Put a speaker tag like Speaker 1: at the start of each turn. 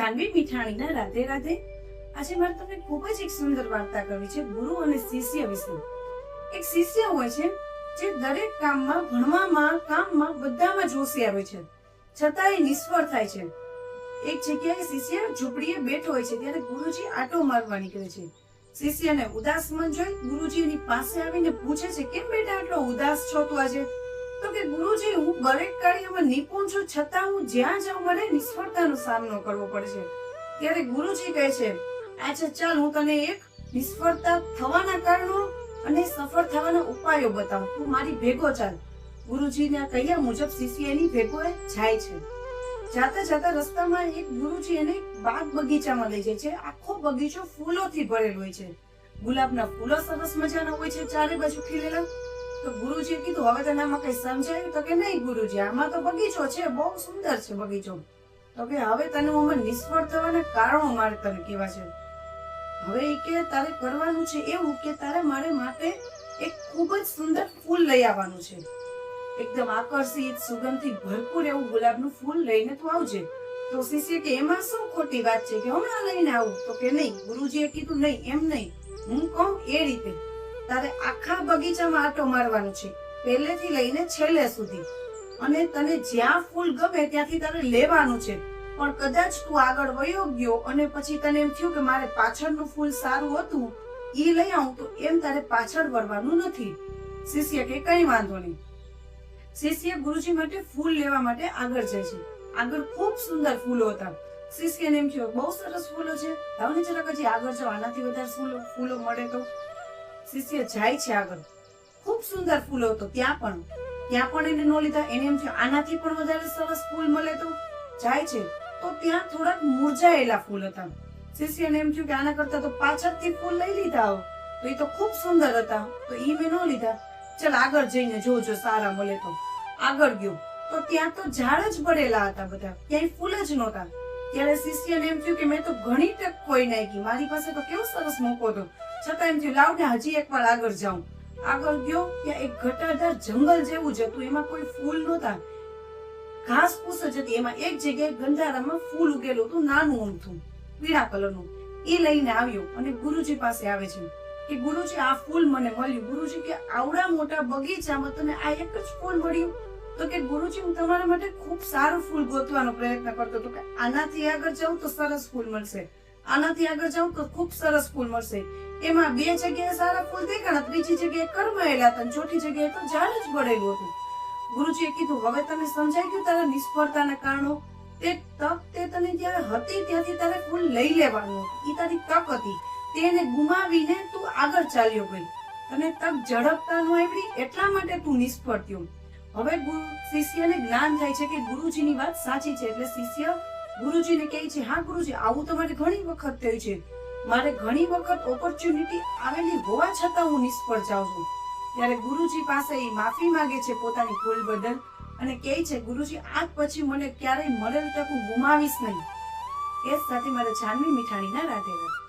Speaker 1: સાનવી મીઠાણીના રાધે રાધે. આજે મારે તમને ખૂબ જ એક સુંદર વાર્તા કરવી છે ગુરુ અને શિષ્ય વિશે. એક શિષ્ય હોય છે જે દરેક કામમાં, ભણવામાં, કામમાં બધામાં જ હોશિયાર હોય છે, છતાં એ નિષ્ફળ થાય છે. એક જગ્યાએ શિષ્ય ઝૂંપડીએ બેઠો હોય છે ત્યારે ગુરુજી આંટો મારવા નીકળે છે. શિષ્યને ઉદાસ મન જોઈ ગુરુજી એની પાસે આવીને પૂછે છે, કેમ બેટા આટલો ઉદાસ છો તું આજે? તો કે ગુરુજી, હું દરેક કાર્યમાં નિપુણ છું, છતાં હું જ્યાં જાઉં મને નિષ્ફળતાનો સામનો કરવો પડે છે. ત્યારે ગુરુજી કહે છે, આજે ચાલ હું તને એક નિષ્ફળતા થવાના કારણો અને સફળ થવાના ઉપાયો બતાવું, તું મારી ભેગો ચાલ. ગુરુજીના કહ્યા મુજબ શિષ્ય એની ભેગો જાય છે. જાતા જાતા રસ્તામાં એક ગુરુજી એને બાગ બગીચામાં લઈ જાય છે. આખો બગીચો ફૂલોથી ભરેલો હોય છે. ગુલાબના ફૂલો સરસ મજાના હોય છે, ચારે બાજુ ખીલેલા. તો ગુરુજીએ કીધું, હવે તને આમાં કઈ સમજાયું? તો કે નહીં ગુરુજી, આમાં તો બગીચો છે, બહુ સુંદર છે બગીચો. તો કે હવે તને આમાં નિષ્ફળ થવાના કારણો મારે તને કહેવા છે. હવે એ કે તારે કરવાનું છે એવું કે તારે મારે માટે એક ખૂબ જ સુંદર ફૂલ લઈ આવવાનું છે. એકદમ આકર્ષિત, સુગંધથી ભરપૂર એવું ગુલાબનું ફૂલ લઈને તું આવજે. તો શિષ્ય કે એમાં શું ખોટી વાત છે કે હમણાં લઈને આવું? તો કે નહીં. ગુરુજીએ કીધું, નહીં, એમ નહીં, હું કહું એ રીતે તારે આખા બગીચામાં આંટો મારવાનું છે, પહેલેથી લઈને છેલ્લે સુધી. અને તને જ્યાં ફૂલ ગમે ત્યાંથી તારે લેવાનું છે. પણ કદાચ તું આગળ વયો ગયો અને પછી તને એમ થયું કે મારે પાછળનું ફૂલ સારું હતું, એ લઈ આવું, તો એમ તારે પાછળ વળવાનું નથી. શિષ્ય કે કઈ વાંધો નહીં. શિષ્ય ગુરુજી માટે ફૂલ લેવા માટે આગળ જાય છે. આગળ ખૂબ સુંદર ફૂલો હતા. શિષ્યને એમ થયું, બહુ સરસ ફૂલો છે, લાવ ને જરાક હજી આગળ જાવ, આનાથી વધારે ફૂલો મળે તો. શિષ્ય જાય છે આગળ. ખૂબ સુંદર ફૂલો હતો ત્યાં પણ એને ન લીધા. એને એમ થયું આનાથી પણ વધારે સરસ ફૂલ મળે તો. જાય છે તો ત્યાં થોડાક મુરઝાયેલા ફૂલ હતા. શિષ્યને એમ થયું કે આના કરતા તો પાછળથી ફૂલ લઈ લીધા હો, તો એ તો ખૂબ સુંદર હતા, તો ઈ મેં ન લીધા. ચાલ આગળ જઈને જોજો, સારા મળે તો. આગળ ગયો તો ત્યાં તો ઝાડ જ પડેલા હતા બધા, ક્યાંય ફૂલ જ નહોતા. ત્યારે શિષ્યને એમ થયું કે મેં તો ઘણી તક ખોઈ નાખી, મારી પાસે તો કેવો સરસ મોકો હતો, છતાં એમ થયું લાવ ને હજી એકવાર આગળ જાઉં. આગળ ગયો ત્યાં એક ઘટાદાર જંગલ જેવું જ હતું, એમાં કોઈ ફૂલ નહોતા, ઘાસ ફૂસ જ હતી. એમાં એક જગ્યાએ ગંધારામાં ફૂલ ઉગેલું હતું, નાનું અમથું પીળા કલરનું. એ લઈને આવ્યો અને ગુરુજી પાસે આવે છે કે ગુરુજી આ ફૂલ મને મળ્યું. ગુરુજી કે આવડા મોટા બગીચામાં તને આ એક જ ફૂલ મળ્યું? તો કે ગુરુજી, હું તમારા માટે ખૂબ સારું ફૂલ ગોતવાનો પ્રયત્ન કરતો હતો કે આનાથી આગળ જાઉં તો સરસ ફૂલ મળશે, આનાથી આગળ જાઉં તો ખૂબ સરસ ફૂલ મળશે. એમાં બે જગ્યાએ સારા ફૂલ દેખાણા, ત્રીજી જગ્યાએ કરમાયેલા હતા, ચોથી જગ્યાએ તો ઝાડ જ પડેલું હતું. ગુરુજીએ કીધું, હવે તને સમજાઈ ગયું તારા નિષ્ફળતાના કારણો? તે તક તે તને જ્યારે હતી ત્યાંથી તારે ફૂલ લઈ લેવાનું હતું, એ તારી તક હતી, તેને ગુમાવીને તું આગળ ચાલ્યો ગઈ. તને તક ઝડપતા ન આવડી એટલા માટે તું નિષ્ફળ થયો. હવે શિષ્યને જ્ઞાન થાય છે કે ગુરુજીની વાત સાચી છે. એટલે શિષ્ય ગુરુજીને કહે છે, હા ગુરુજી, આવું તો મારે ઘણી વખત થયું છે, મારે ઘણી વખત ઓપોર્ચ્યુનિટી આવેલી હોવા છતાં હું નિષ્ફળ જાઉં છું. ત્યારે ગુરુજી પાસે એ માફી માંગે છે પોતાની ભૂલ બદલ અને કહે છે, ગુરુજી, આજ પછી મને ક્યારેય મળેલ તક હું ગુમાવીશ નહીં. એ જ સાથે મારે જાનવી મીઠાણીના રાધે રાધે.